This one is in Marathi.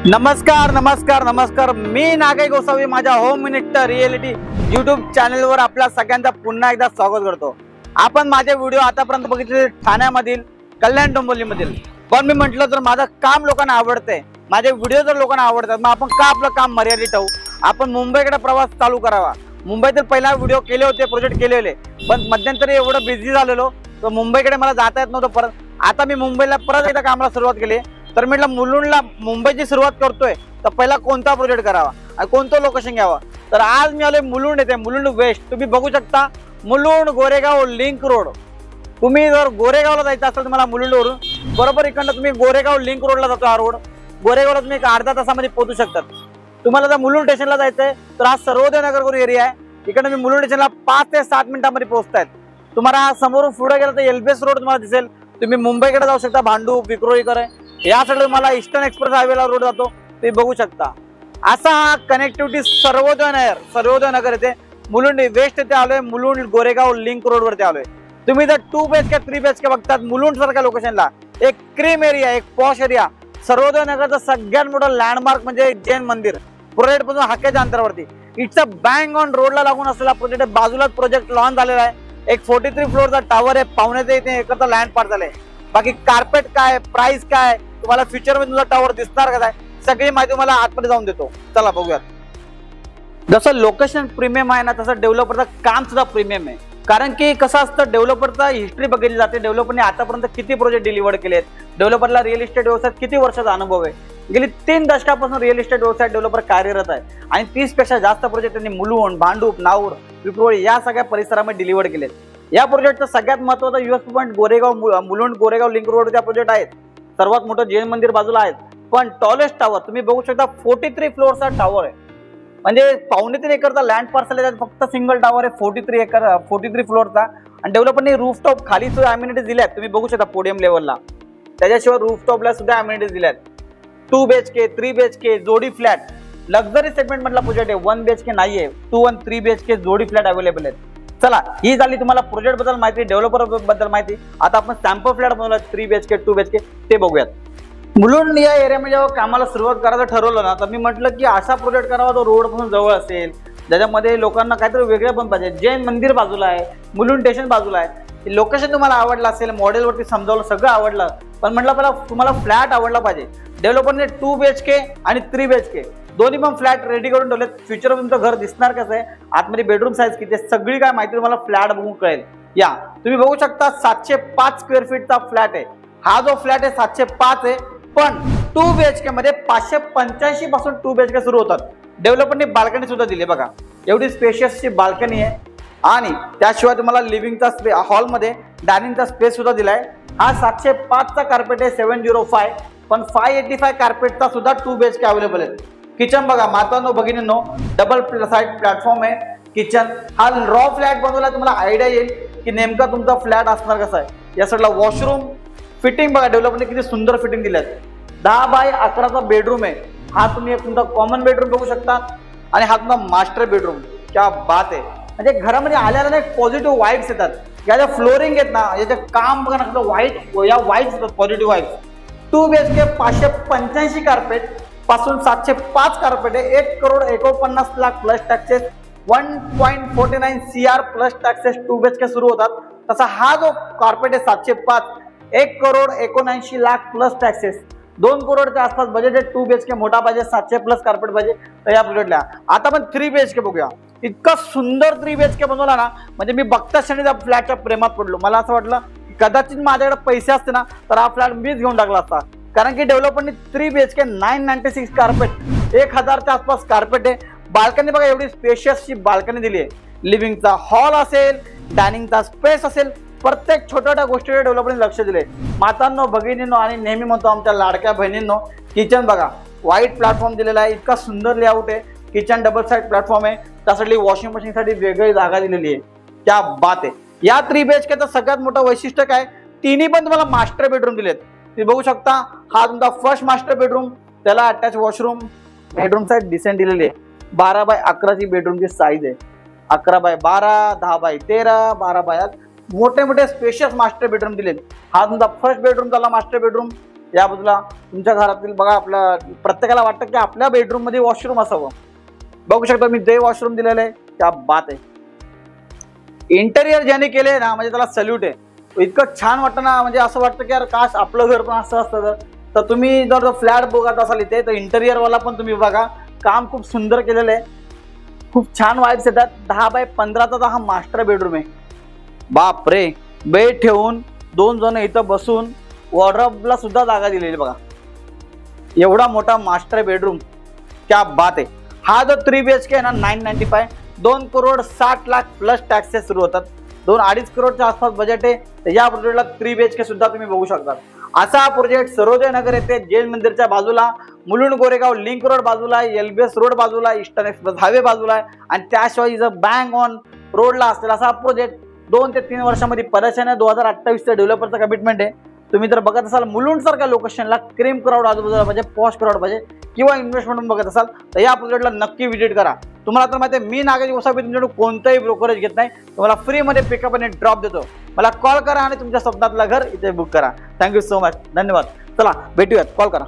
नमस्कार नमस्कार नमस्कार। मी नागेश गोसावी माझ्या होम मिनिस्टर रिअलिटी यूट्यूब चॅनलवर आपल्या सगळ्यांचा पुन्हा एकदा स्वागत करतो। आपण माझे व्हिडिओ आतापर्यंत बघितले ठाण्यामधील, कल्याण डोंबिवलीमधील, पण मी म्हटलं तर माझं काम लोकांना आवडते, माझे व्हिडिओ जर लोकांना आवडतात, मग आपण का आपलं काम मर्यादित ठेवू? आपण मुंबईकडे प्रवास चालू करावा। मुंबईतील पहिला व्हिडिओ केले होते, प्रोजेक्ट केले होते, पण मध्यंतरी एवढं बिझी झालेलो तर मुंबईकडे मला जाता येत नव्हतं। परत आता मी मुंबईला परत एकदा कामाला सुरुवात केली, तर म्हटलं मुलुंडला मुंबईची सुरुवात करतोय तर पहिला कोणता प्रोजेक्ट करावा आणि कोणतं लोकेशन घ्यावा। तर आज मी आलोय मुलुंड येथे, मुलुंड वेस्ट। तुम्ही बघू शकता मुलुंड गोरेगाव लिंक रोड। तुम्ही जर गोरेगावला जायचं असेल तुम्हाला मुलुंडवरून बरोबर इकडनं तुम्ही गोरेगाव लिंक रोडला जातो। हा रोड गोरेगावला तुम्ही एक अर्धा तासामध्ये पोहोचू शकतात। तुम्हाला जर मुलुंड स्टेशनला जायचंय तर हा सर्वोदय नगर एरिया आहे, इकडे तुम्ही मुलुंड स्टेशनला 5 ते 7 मिनिटांमध्ये पोहोचतायत। तुम्हाला समोरून पुढे गेलं तर एलबीएस रोड तुम्हाला दिसेल। तुम्ही मुंबईकडे जाऊ शकता, भांडूप विक्रोळीकडे, या साईडला मला ईस्टर्न एक्सप्रेस हायवेला रोड जातो, तुम्ही बघू शकता। असा हा कनेक्टिव्हिटी सर्वोदय नगर येथे मुलुंड वेस्ट येथे आलोय, मुलुंड गोरेगाव लिंक रोड वरती आलोय। तुम्ही जर 2 BHK 3 BHK बघतात मुलुंड सारख्या लोकेशनला, एक क्रीम एरिया, एक पॉश एरिया, सर्वोदय नगरचा सगळ्यात मोठा लँडमार्क म्हणजे जैन मंदिर, प्रोजेक्ट पासून हाकेच्या अंतरावरती। इट्स अ बँग ऑन रोडला लागून असलेला प्रोजेक्ट, बाजूलाच प्रोजेक्ट लॉन्च झालेला आहे। एक 43 फ्लोअरचा टावर आहे, पावण्याचे इथे एकरचा लँड पार्क झालाय। बाकी कार्पेट काय, प्राइस काय, तुम्हाला फ्युचर मध्ये तुला टावर दिसणार का, सगळी माहिती तुम्हाला आतमध्ये जाऊन देतो। चला बघूयात। जसं लोकेशन प्रीमियम आहे ना, तसं डेव्हलपरचं काम सुद्धा प्रीमियम आहे। कारण की कसं असतं, डेव्हलपरचा हिस्ट्री बघितली जाते, डेव्हलपरने आतापर्यंत किती प्रोजेक्ट डिलिव्हर केलेत, डेव्हलपरला रिअल इस्टेट व्यवसायात किती वर्षाचा अनुभव आहे। गेली 3 दशकापासून रिअल इस्टेट व्यवसायात डेव्हलपर कार्यरत आहे आणि 30 पेक्षा जास्त प्रोजेक्ट त्यांनी मुलुंड, भांडूप, नाऊर, विक्रोळी या सगळ्या परिसरामध्ये डिलिव्हर केलेत। या प्रोजेक्टचा सगळ्यात महत्त्वाचा USP point Mulund Goregaon link road project आहेत। सर्वात मोठं जैन मंदिर बाजूला आहे, पण टॉलेस्ट टावर तुम्ही बघू शकता 43 फ्लोअरचा टावर आहे, म्हणजे 2.5 एकरचा लँड पार्सल आहे, फक्त सिंगल टावर आहे 43 फ्लोअरचा। आणि डेव्हलपरने रूफटॉप खाली सुद्धा अम्युनिटीज दिल्यात, तुम्ही बघू शकता पोडियम लेवलला। त्याच्याशिवाय रूफटॉपला सुद्धा अम्युनिटीज दिल्यात। 2 BHK 3 BHK जोडी फ्लॅट लक्झरी सेगमेंट मधला प्रोजेक्ट आहे, 1 BHK नाहीये, 2 आणि 3 BHK जोडी फ्लॅट अवेलेबल आहेत। चला, ही झाली तुम्हाला प्रोजेक्ट बद्दल माहिती, डेव्हलपर बद्दल माहिती। आता आपण सॅम्पल फ्लॅट बनवला 3 BHK 2 BHK ते बघूयात। मुलुंड या एरियामध्ये जेव्हा कामाला सुरुवात करायचं ठरवलं ना, तर मी म्हटलं की असा प्रोजेक्ट करावा तो रोड पासून जवळ असेल, ज्याच्यामध्ये लोकांना काहीतरी वेगळं पण पाहिजे। जैन मंदिर बाजूला आहे, मुलुंड स्टेशन बाजूला आहे, लोकेशन तुम्हाला आवडलं असेल, मॉडेलवरती समजावलं, सगळं आवडलं, पण म्हटलं पहिला तुम्हाला फ्लॅट आवडला पाहिजे। डेव्हलपरने 2 BHK आणि 3 BHK दोन्ही पण फ्लॅट रेडी करून ठेवलेत। फ्युचर तुमचं घर दिसणार कसं आहे, आतमध्ये बेडरूम साईज किती आहे, सगळी काय माहिती तुम्हाला फ्लॅट बघून कळेल। या तुम्ही बघू शकता 705 स्क्वेअर फीटचा फ्लॅट आहे। हा जो फ्लॅट आहे 705 आहे, पण 2 BHK मध्ये 585 पासून 2 BHK सुरू होतात। डेव्हलपरने बाल्कनी सुद्धा दिली बघा, एवढी स्पेशियसची बाल्कनी आहे। आणि त्याशिवाय तुम्हाला लिव्हिंगचा हॉलमध्ये डायनिंगचा स्पेस सुद्धा दिलाय। हा 705चा कार्पेट आहे 705, पण 585 कार्पेटचा सुद्धा 2 BHK अवेलेबल आहे। किचन बघा मातांनो भगिनींनो, डबल साइड प्लॅटफॉर्म आहे किचन। हा रॉ फ्लॅट बनवला, तुम्हाला आयडिया येईल की नेमका तुमचा फ्लॅट असणार कसा आहे। या साईडला वॉशरूम फिटिंग बघा, डेव्हलपरने किती सुंदर फिटिंग दिल्यात। 10 बाय 11चा बेडरूम आहे, हा तुम्ही तुमचा कॉमन बेडरूम बघू शकता। आणि हा तुमचा मास्टर बेडरूम, क्या बात आहे। म्हणजे घरामध्ये आल्याला एक पॉझिटिव्ह वाईब्स येतात। या ज्या फ्लोरिंग आहेत ना, याचे काम बघा ना, व्हाईट, या वाईब्स येतात, पॉझिटिव्ह वाईब्स। 2 BHK 585 कार्पेट पासून 705 कार्पेट आहे, 1,49,00,000 plus taxes, 1.49 CR plus taxes 2 BHK सुरू होतात। तसा हा जो कार्पेट आहे 705, 1,79,00,000 प्लस टॅक्सेस, 2 करोडच्या आसपास बजेट आहे। 2 BHK मोठा पाहिजे, 700 प्लस कार्पेट पाहिजे, तर या प्रोजेक्टला। आता आपण 3 BHK बघूया। इतका सुंदर 3 BHK बनवला ना, म्हणजे मी बघताच क्षणी त्या फ्लॅटच्या प्रेमात पडलो। मला असं वाटलं कदाचित माझ्याकडे पैसे असते ना, तर हा फ्लॅट मीच घेऊन टाकला असता। कारण की डेव्हलपरने 3 BHK 996 कार्पेट, 1000च्या आसपास कार्पेट आहे। बाल्कनी बघा, एवढी स्पेशियसची बाल्कनी दिली आहे। लिव्हिंगचा हॉल असेल, डायनिंगचा स्पेस असेल, प्रत्येक छोट्या गोष्टीवर डेव्हलपरने लक्ष दिले। मातांनो भगिनींनो आणि नेहमी म्हणतो आमच्या लाडक्या बहिणींनो, किचन बघा व्हाईट प्लॅटफॉर्म दिलेला आहे, इतका सुंदर लेआउट आहे। किचन डबल साइड प्लॅटफॉर्म आहे, त्यासाठी वॉशिंग मशीनसाठी वेगळी जागा दिलेली आहे, क्या बात आहे। या 3 BHKचं सगळ्यात मोठं वैशिष्ट्य काय, तिन्ही पण तुम्हाला मास्टर बेडरूम दिलेत। तुम्ही बघू शकता हा तुमचा फर्स्ट मास्टर बेडरूम, त्याला attach washroom, bedroom size decent दिलेली आहे। 12 बाय 11ची बेडरूमची साईज आहे, 11 बाय 12, 10 बाय 13, 12 बाय 8, मोठे मोठे स्पेशियस मास्टर बेडरूम दिलेत। हा तुमचा फर्स्ट बेडरूम झाला मास्टर बेडरूम। या बाजूला तुमच्या घरातील बघा, आपल्या प्रत्येकाला वाटतं की आपल्या बेडरूम मध्ये वॉशरूम असावं. बघू शकता मी जे वॉशरूम दिलेलं आहे त्या बात आहे. इंटेरियर ज्याने केले ना म्हणजे त्याला सल्यूट आहे. इतकं छान वाटतं ना, म्हणजे असं वाटतं की यार काश आपलं घर पण असं असतं. तर तुम्ही जर फ्लॅट बघत असाल इथे तर इंटेरियर वाला पण तुम्ही बघा, काम खूप सुंदर केलेलं आहे. खूप छान वाईब्स येतात. 10x15चा हा मास्टर बेडरूम आहे. बाप रे, बेड ठेवून 2 जण इथं बसून वॉर्डरोबला सुद्धा जागा दिलेली बघा. एवढा मोठा मास्टर बेडरूम, क्या बात आहे. हा जो 3 BHK आहे ना 995, 2,60,00,000 प्लस टॅक्सेस सुरू होतात. 2-2.5 करोडच्या आसपास बजेट आहे. तर या प्रोजेक्टला 3 BHK सुद्धा तुम्ही बघू शकता. असा हा प्रोजेक्ट सर्वोदय नगर येथे जैन मंदिरच्या बाजूला, मुलुंड गोरेगाव लिंक रोड बाजूला, LBS रोड बाजूला, ईस्टर्न एक्सप्रेस हायवे बाजूला आहे आणि त्याशिवाय इथं बँग ऑन रोडला असलेला असा प्रोजेक्ट 2 ते 3 वर्षांमध्ये परेशान आहे. 2028चं डेव्हलपरचं कमिटमेंट आहे. तुम्ही जर बघत असाल मुलुंड सारख्या लोकेशनला, क्रीम क्राऊड आजूबाजूला पाहिजे, पॉश क्राऊड पाहिजे किंवा इन्व्हेस्टमेंट म्हणून बघत असाल तर या प्रोजेक्टला नक्की व्हिजिट करा. तुम्हाला तर माहिती आहे मी नागेश गोसावी तुमच्याकडून कोणताही ब्रोकरेज घेत नाही. तुम्हाला फ्रीमध्ये पिकअप आणि ड्रॉप देतो. मला कॉल करा आणि तुमच्या स्वप्नातलं घर इथे बुक करा. Thank you so much. धन्यवाद. चला भेटूयात. कॉल करा.